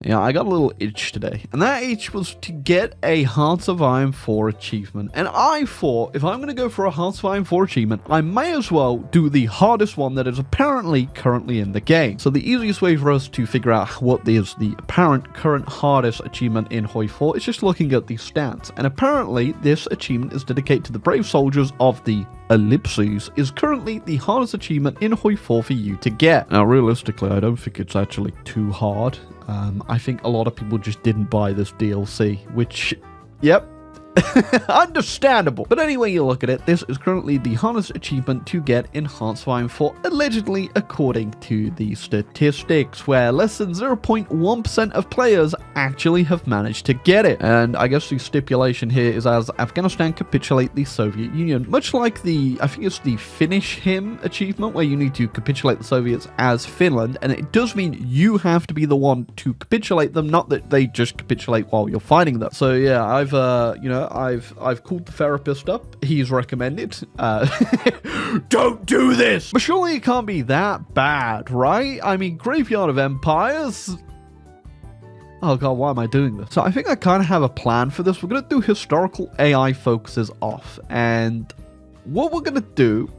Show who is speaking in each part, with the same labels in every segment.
Speaker 1: Yeah, I got a little itch today, and that itch was to get a Hearts of Iron 4 achievement. And I thought, if I'm going to go for a Hearts of Iron 4 achievement, I may as well do the hardest one that is apparently currently in the game. So the easiest way for us to figure out what is the apparent current hardest achievement in Hoi 4 is just looking at the stats. And apparently, this achievement is dedicated to the brave soldiers of the Ellipses, is currently the hardest achievement in Hoi 4 for you to get. Now, realistically, I don't think it's actually too hard. I think a lot of people just didn't buy this DLC, which, yep, understandable. But anyway you look at it, this is currently the hardest achievement to get in Hearts of Iron 4, allegedly according to the statistics, where less than 0.1% of players actually have managed to get it. And I guess the stipulation here is as Afghanistan capitulate the Soviet Union, much like I think it's the Finish Him achievement, where you need to capitulate the Soviets as Finland, and it does mean you have to be the one to capitulate them, not that they just capitulate while you're fighting them. So yeah, I've called the therapist up. He's recommended, don't do this! But surely it can't be that bad, right? I mean, Graveyard of Empires... Oh god, why am I doing this? So I think I kind of have a plan for this. We're going to do historical AI focuses off. And what we're going to do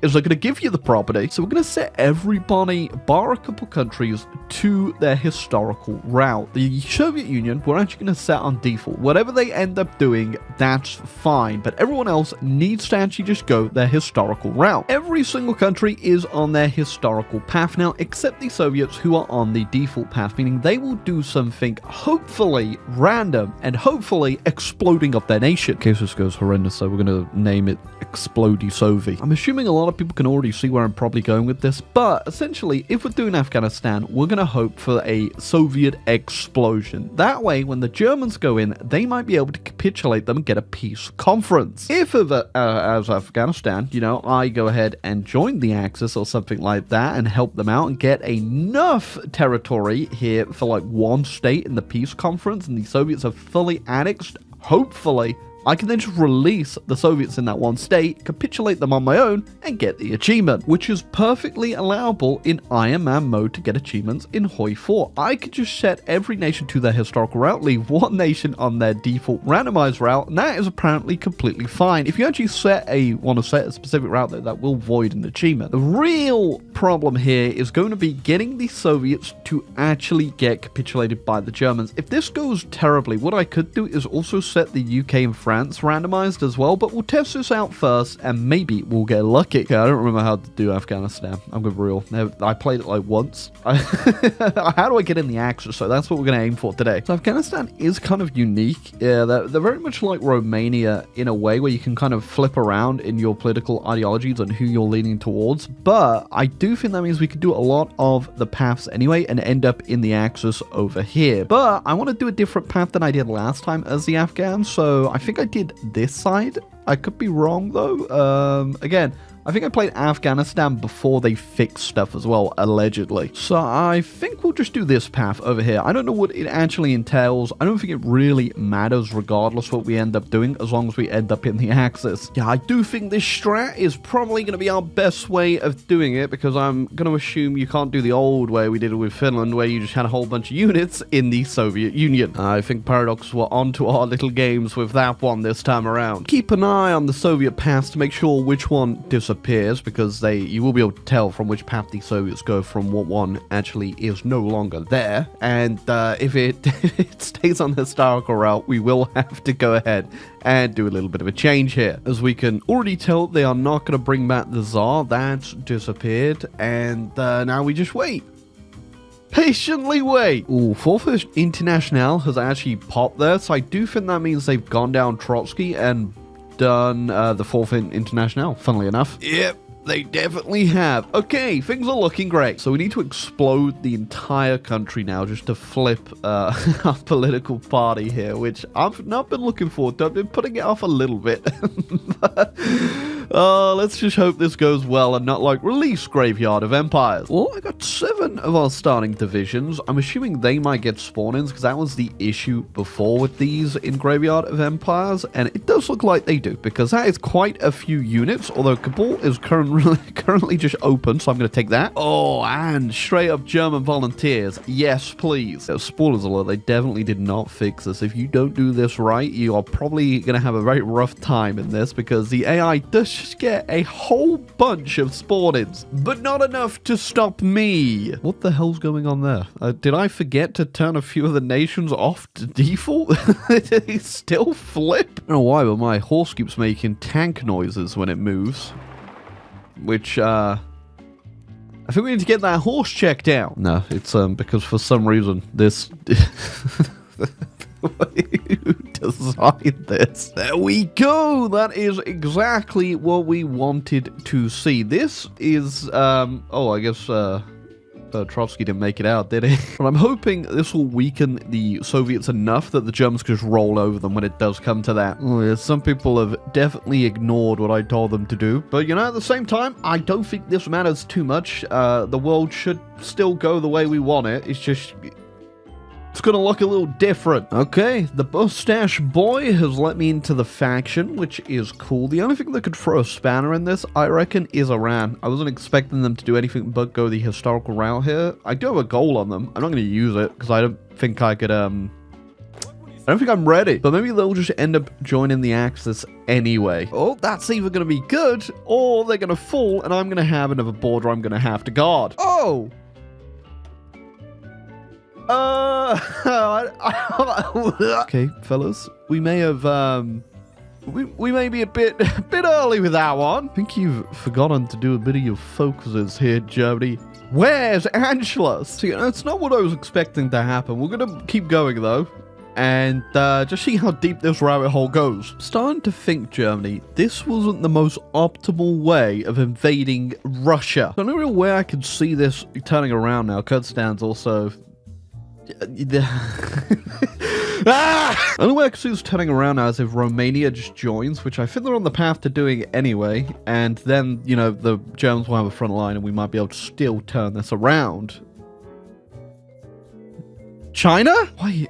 Speaker 1: is we're going to give you the property. So we're going to set everybody, bar a couple countries, to their historical route. The Soviet Union, we're actually going to set on default. Whatever they end up doing, that's fine. But everyone else needs to actually just go their historical route. Every single country is on their historical path now, except the Soviets, who are on the default path, meaning they will do something hopefully random and hopefully exploding up their nation. In case this goes horrendous, so we're going to name it Explodey Sovi. I'm assuming a lot of people can already see where I'm probably going with this, but essentially, if we're doing Afghanistan, we're going to hope for a Soviet explosion. That way, when the Germans go in, they might be able to capitulate them and get a peace conference. If, as Afghanistan, I go ahead and join the Axis or something like that and help them out and get enough territory here for like one state in the peace conference, and the Soviets are fully annexed, hopefully, I can then just release the Soviets in that one state, capitulate them on my own, and get the achievement, which is perfectly allowable in Iron Man mode to get achievements in Hoi 4. I could just set every nation to their historical route, leave one nation on their default randomized route, and that is apparently completely fine. If you actually want to set a specific route though, that will void an achievement. The real problem here is going to be getting the Soviets to actually get capitulated by the Germans. If this goes terribly, what I could do is also set the UK and France randomized as well, but we'll test this out first and maybe we'll get lucky. Okay, I don't remember how to do Afghanistan. I'm going to be real. I played it like once. How do I get in the Axis? So that's what we're going to aim for today. So Afghanistan is kind of unique. Yeah, they're very much like Romania in a way, where you can kind of flip around in your political ideologies and who you're leaning towards, but I do think that means we could do a lot of the paths anyway and end up in the Axis over here. But I want to do a different path than I did last time as the Afghans, so I think I did this side. I could be wrong though. Again, I think I played Afghanistan before they fixed stuff as well, allegedly. So I think we'll just do this path over here. I don't know what it actually entails. I don't think it really matters regardless what we end up doing, as long as we end up in the Axis. Yeah, I do think this strat is probably going to be our best way of doing it, because I'm going to assume you can't do the old way we did it with Finland, where you just had a whole bunch of units in the Soviet Union. I think Paradox were onto our little games with that one this time around. Keep an eye on the Soviet paths to make sure which one disappears, because you will be able to tell from which path the Soviets go from what one actually is no longer there. And if it stays on the historical route, we will have to go ahead and do a little bit of a change here. As we can already tell, they are not going to bring back the Tsar. That's disappeared, and now we just wait. Patiently wait. Ooh, Fourth International has actually popped there, so I do think that means they've gone down Trotsky and done the Fourth International, funnily enough. Yep, they definitely have. Okay, things are looking great. So we need to explode the entire country now just to flip our political party here, which I've not been looking forward to. I've been putting it off a little bit. Let's just hope this goes well and not like release Graveyard of Empires. Well, I got 7 of our starting divisions. I'm assuming they might get spawn-ins because that was the issue before with these in Graveyard of Empires, and it does look like they do because that is quite a few units, although Kabul is currently just open, so I'm going to take that. Oh, and straight up German volunteers. Yes, please. Spoilers alert, they definitely did not fix this. If you don't do this right, you are probably going to have a very rough time in this because the AI does just get a whole bunch of spawn-ins, but not enough to stop me. What the hell's going on there? Did I forget to turn a few of the nations off to default? They still flip? I don't know why, but my horse keeps making tank noises when it moves, which, I think we need to get that horse checked out. No, it's because for some reason this who designed this? There we go. That is exactly what we wanted to see. This is oh, I guess Trotsky didn't make it out, did he? But I'm hoping this will weaken the Soviets enough that the Germans can just roll over them when it does come to that. Oh, yeah, some people have definitely ignored what I told them to do. But, you know, at the same time, I don't think this matters too much. The world should still go the way we want it. It's just... it's gonna look a little different. Okay, the mustache boy has let me into the faction, which is cool. The only thing that could throw a spanner in this, I reckon, is Iran. I wasn't expecting them to do anything but go the historical route here. I do have a goal on them. I'm not gonna use it, because I don't think I could, I don't think I'm ready. But maybe they'll just end up joining the Axis anyway. Oh, that's either gonna be good, or they're gonna fall, and I'm gonna have another border I'm gonna have to guard. Oh! Okay, fellas, we may have, we may be a bit early with that one. I think you've forgotten to do a bit of your focuses here, Germany. Where's Angela? See, it's not what I was expecting to happen. We're gonna keep going, though, and just see how deep this rabbit hole goes. Starting to think, Germany, this wasn't the most optimal way of invading Russia. The only real way I could see this turning around now, Kurdstan's also... ah! Only way I can see this turning around now is if Romania just joins, which I think they're on the path to doing anyway, and then, you know, the Germans will have a front line and we might be able to still turn this around. China? Why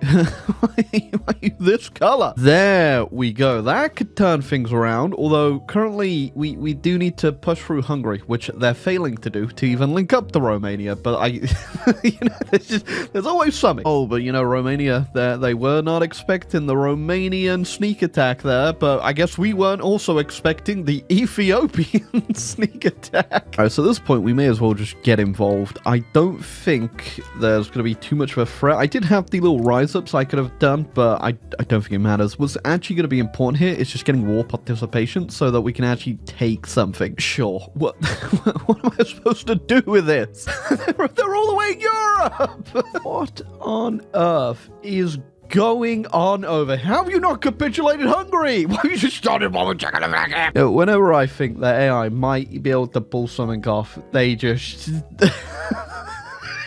Speaker 1: are you this color? There we go. That could turn things around, although currently we do need to push through Hungary, which they're failing to do to even link up to Romania, but I, you know, there's always something. Oh, but you know, Romania, they were not expecting the Romanian sneak attack there, but I guess we weren't also expecting the Ethiopian sneak attack. All right, so at this point, we may as well just get involved. I don't think there's going to be too much of a threat. I did have the little rise-ups I could have done, but I don't think it matters. What's actually going to be important here is just getting war participation so that we can actually take something. Sure. What am I supposed to do with this? They're all the way in Europe! What on earth is going on over here? How have you not capitulated Hungary? Why have you just started bombing Czechoslovakia? Whenever I think that AI might be able to pull something off, they just...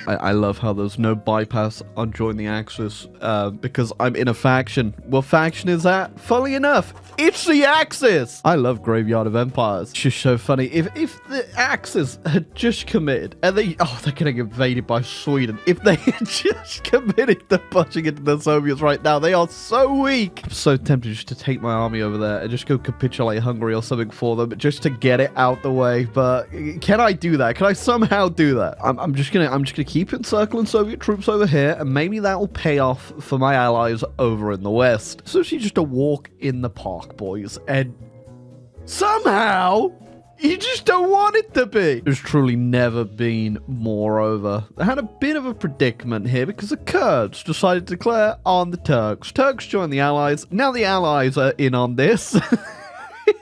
Speaker 1: I love how there's no bypass on Join the Axis, because I'm in a faction. What faction is that? Funnily enough, it's the Axis! I love Graveyard of Empires. It's just so funny. If the Axis had just committed, and they're getting invaded by Sweden. If they had just committed to pushing into the Soviets right now, they are so weak. I'm so tempted just to take my army over there and just go capitulate Hungary or something for them, just to get it out the way. But can I do that? Can I somehow do that? I'm just gonna keep encircling Soviet troops over here, and maybe that will pay off for my allies over in the West. So she's just a walk in the park, boys, and somehow you just don't want it to be. There's truly never been more over. I had a bit of a predicament here because the Kurds decided to declare on the Turks. Turks joined the Allies. Now the Allies are in on this.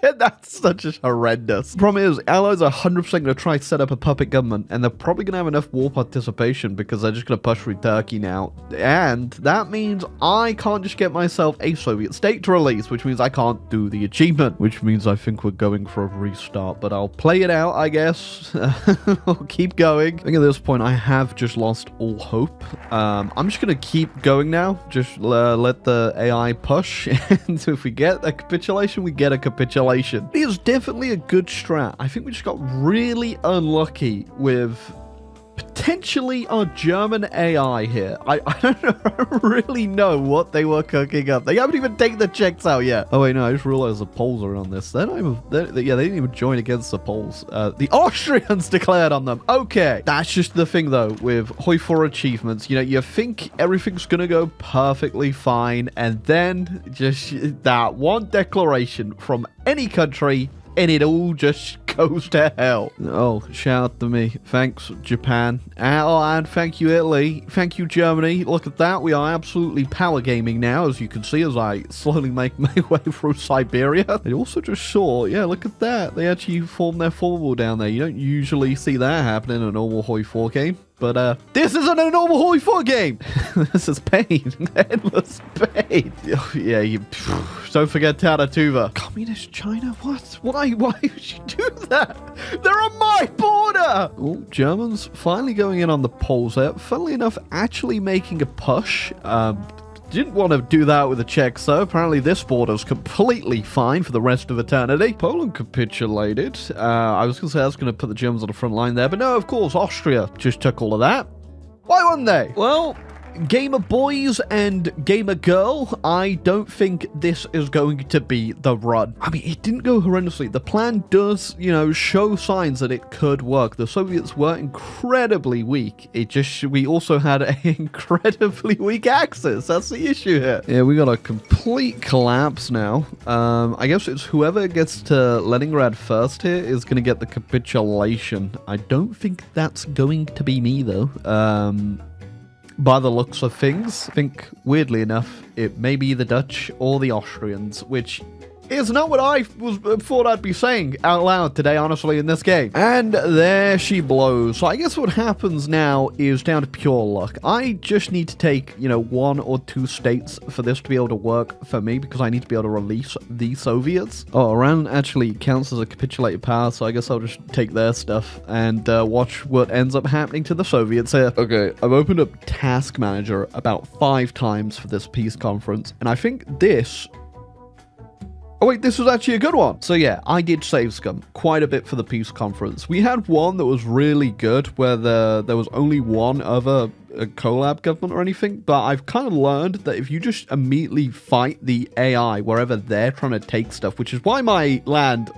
Speaker 1: That's such a horrendous. The problem is, Allies are 100% going to try to set up a puppet government, and they're probably going to have enough war participation because they're just going to push through Turkey now. And that means I can't just get myself a Soviet state to release, which means I can't do the achievement, which means I think we're going for a restart, but I'll play it out, I guess. I'll keep going. I think at this point, I have just lost all hope. I'm just going to keep going now. Just let the AI push, and if we get a capitulation, we get a capitulation. capitulation. It is definitely a good strat. I think we just got really unlucky with potentially our German AI here. I don't know, I don't really know what they were cooking up. They haven't even taken the Czechs out yet. Oh wait, no, I just realized the Poles are on this. They're not even, yeah, they didn't even join against the Poles. The Austrians declared on them. Okay, that's just the thing though with Hoi 4 achievements. You know, you think everything's gonna go perfectly fine, and then just that one declaration from any country and it all just goes to hell. Oh, shout out to me. Thanks, Japan. Oh, and thank you, Italy. Thank you, Germany. Look at that. We are absolutely power gaming now, as you can see, as I slowly make my way through Siberia. I also just saw, yeah, look at that. They actually formed their forward down there. You don't usually see that happen in a normal Hoi 4 game. But this isn't a normal Hoi 4 game. This is pain. Endless pain. Oh, yeah, you don't forget Tatatuva. Communist China? What? Why would you do that? They're on my border. Oh, Germans finally going in on the Poles there. Funnily enough, actually making a push. Didn't want to do that with the Czechs, though. Apparently this border's completely fine for the rest of eternity. Poland capitulated. I was going to say I was going to put the Germans on the front line there, but no, of course, Austria just took all of that. Why wouldn't they? Well, gamer boys and gamer girl, I don't think this is going to be the run. I mean, it didn't go horrendously. The plan does, you know, show signs that it could work. The Soviets were incredibly weak. It just, we also had an incredibly weak Axis. That's the issue here. Yeah, we got a complete collapse now. I guess it's whoever gets to Leningrad first here is going to get the capitulation. I don't think that's going to be me, though. By the looks of things, I think, weirdly enough, it may be the Dutch or the Austrians, which is not what I thought I'd be saying out loud today, honestly, in this game. And there she blows. So I guess what happens now is down to pure luck. I just need to take, you know, 1 or 2 states for this to be able to work for me, because I need to be able to release the Soviets. Oh, Iran actually counts as a capitulated power, so I guess I'll just take their stuff and watch what ends up happening to the Soviets here. Okay, I've opened up Task Manager about 5 times for this peace conference, and I think this... Oh wait, this was actually a good one. So yeah, I did save scum quite a bit for the peace conference. We had one that was really good where there was only one other collab government or anything, but I've kind of learned that if you just immediately fight the AI wherever they're trying to take stuff, which is why my land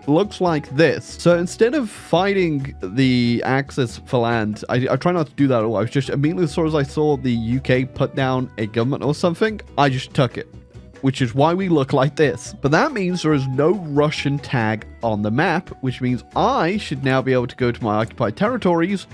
Speaker 1: looks like this. So instead of fighting the Axis for land, I try not to do that at all. I was just immediately, as soon as I saw the UK put down a government or something, I just took it, which is why we look like this. But that means there is no Russian tag on the map, which means I should now be able to go to my occupied territories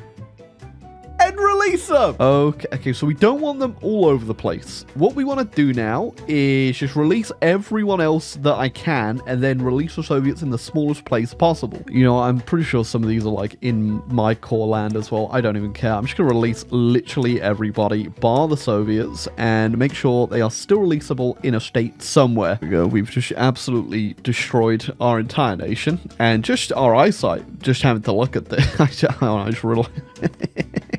Speaker 1: and release them. Okay, so we don't want them all over the place. What we want to do now is just release everyone else that I can, and then release the Soviets in the smallest place possible. You know, I'm pretty sure some of these are like in my core land as well. I don't even care. I'm just going to release literally everybody, bar the Soviets, and make sure they are still releasable in a state somewhere. There we go. We've just absolutely destroyed our entire nation, and just our eyesight, just having to look at this. I just realized...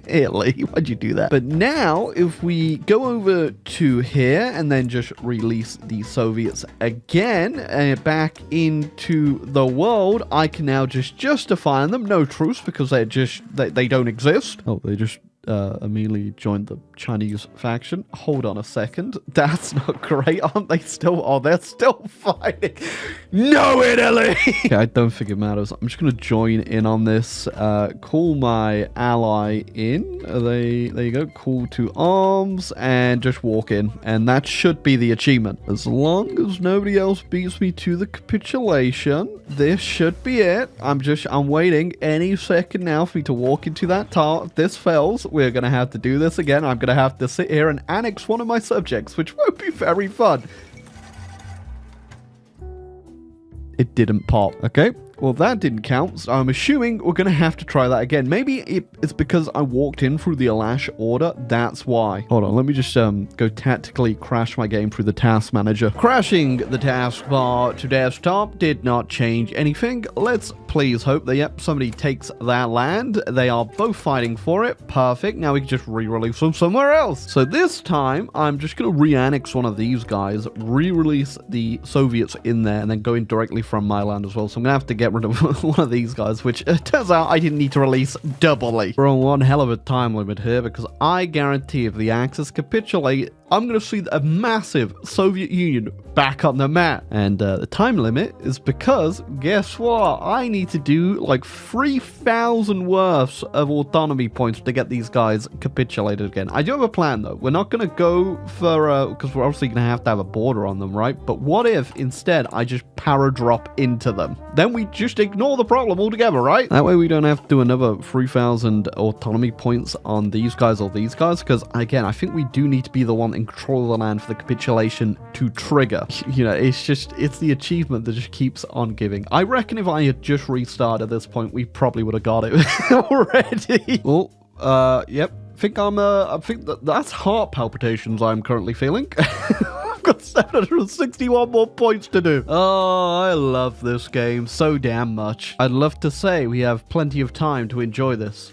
Speaker 1: Italy, why'd you do that? But now, if we go over to here and then just release the Soviets again back into the world, I can now just justify them. No truce, because they're just, they don't exist. Oh, they just immediately joined the Chinese faction. Hold on a second. That's not great. Aren't they still? Oh, they're still fighting. No, Italy! Okay, I don't think it matters. I'm just going to join in on this. Call my ally in. There you go. Call to arms and just walk in. And that should be the achievement. As long as nobody else beats me to the capitulation, this should be it. I'm waiting any second now for me to walk into that tower. If this fails, we're going to have to do this again. I'm going to have to sit here and annex one of my subjects, which won't be very fun. It didn't pop. Okay, Well, that didn't count, so I'm assuming we're going to have to try that again. Maybe it's because I walked in through the Alash order. That's why. Hold on, let me just go tactically crash my game through the task manager. Crashing the taskbar to desktop did not change anything. Let's please hope that, yep, somebody takes that land. They are both fighting for it. Perfect. Now we can just re-release them somewhere else. So this time, I'm just going to re-annex one of these guys, re-release the Soviets in there, and then go in directly from my land as well. So I'm going to have to get rid of one of these guys, which turns out I didn't need to release doubly. We're on one hell of a time limit here, because I guarantee if the Axis capitulate, I'm going to see a massive Soviet Union back on the map. And the time limit is because, guess what? I need to do like 3,000 worths of autonomy points to get these guys capitulated again. I do have a plan, though. We're not going to go for, because we're obviously going to have a border on them, right? But what if, instead, I just paradrop into them? Then we just ignore the problem altogether, right? That way we don't have to do another 3,000 autonomy points on these guys or these guys, because, again, I think we do need to be the one in control of the land for the capitulation to trigger. You know, it's the achievement that just keeps on giving. I reckon if I had just restarted at this point, we probably would have got it already. Well, yep. I think that's heart palpitations I'm currently feeling. I've got 761 more points to do. Oh, I love this game so damn much. I'd love to say we have plenty of time to enjoy this.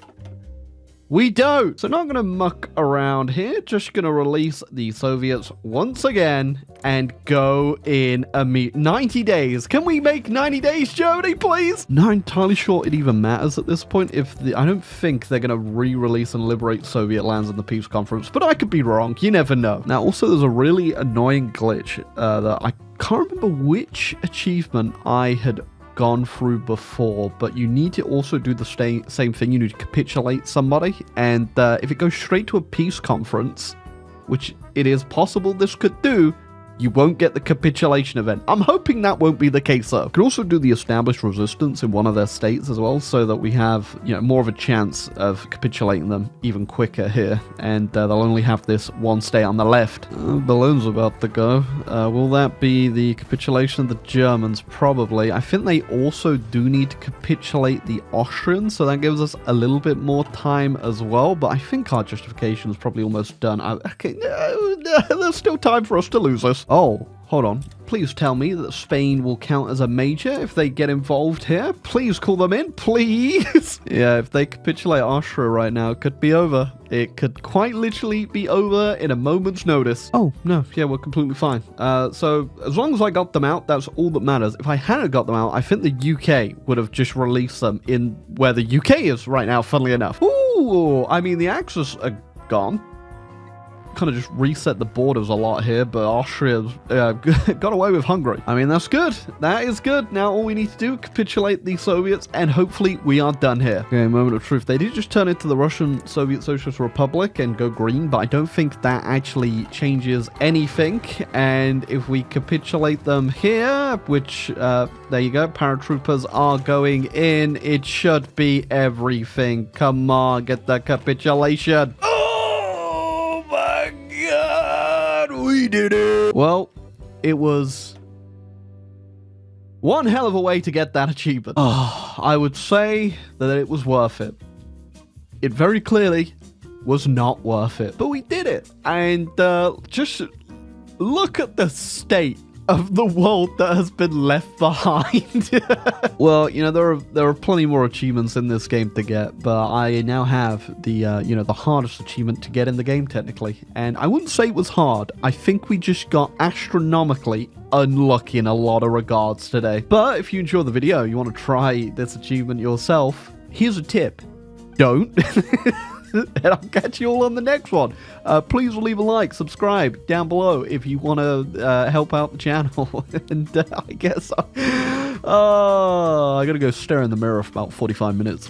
Speaker 1: We don't. So not going to muck around here. Just going to release the Soviets once again and go in 90 days. Can we make 90 days, Germany, please? Not entirely sure it even matters at this point. I don't think they're going to re-release and liberate Soviet lands in the peace conference, but I could be wrong. You never know. Now, also, there's a really annoying glitch that I can't remember which achievement I had gone through before, but you need to also do the same thing. You need to capitulate somebody, and if it goes straight to a peace conference, which it is possible this could do, you won't get the capitulation event. I'm hoping that won't be the case, though. You can also do the established resistance in one of their states as well, so that we have, you know, more of a chance of capitulating them even quicker here. And they'll only have this one state on the left. Balloon's about to go. Will that be the capitulation of the Germans? Probably. I think they also do need to capitulate the Austrians, so that gives us a little bit more time as well. But I think our justification is probably almost done. There's still time for us to lose this. Oh, hold on. Please tell me that Spain will count as a major if they get involved here. Please call them in, please. Yeah, if they capitulate Austria right now, it could be over. It could quite literally be over in a moment's notice. Oh, no. Yeah, we're completely fine. So as long as I got them out, that's all that matters. If I hadn't got them out, I think the UK would have just released them in where the UK is right now, funnily enough. Ooh, I mean, the Axis are gone. Kind of just reset the borders a lot here, but Austria's got away with Hungary. I mean, that's good. That is good. Now all we need to do, capitulate the Soviets, and hopefully we are done here. Okay, moment of truth. They did just turn into the Russian Soviet Socialist Republic and go green, but I don't think that actually changes anything. And if we capitulate them here, which, there you go, paratroopers are going in, it should be everything. Come on, get the capitulation. We did it! Well, it was one hell of a way to get that achievement. Oh, I would say that it was worth it. It very clearly was not worth it, but we did it. And just look at the state of the world that has been left behind. Well, you know, there are plenty more achievements in this game to get, but I now have the the hardest achievement to get in the game technically, and I wouldn't say it was hard. I think we just got astronomically unlucky in a lot of regards today. But if you enjoy the video, you want to try this achievement yourself, here's a tip: don't. And I'll catch you all on the next one. Please leave a like, subscribe down below if you want to help out the channel. And I guess I gotta go stare in the mirror for about 45 minutes.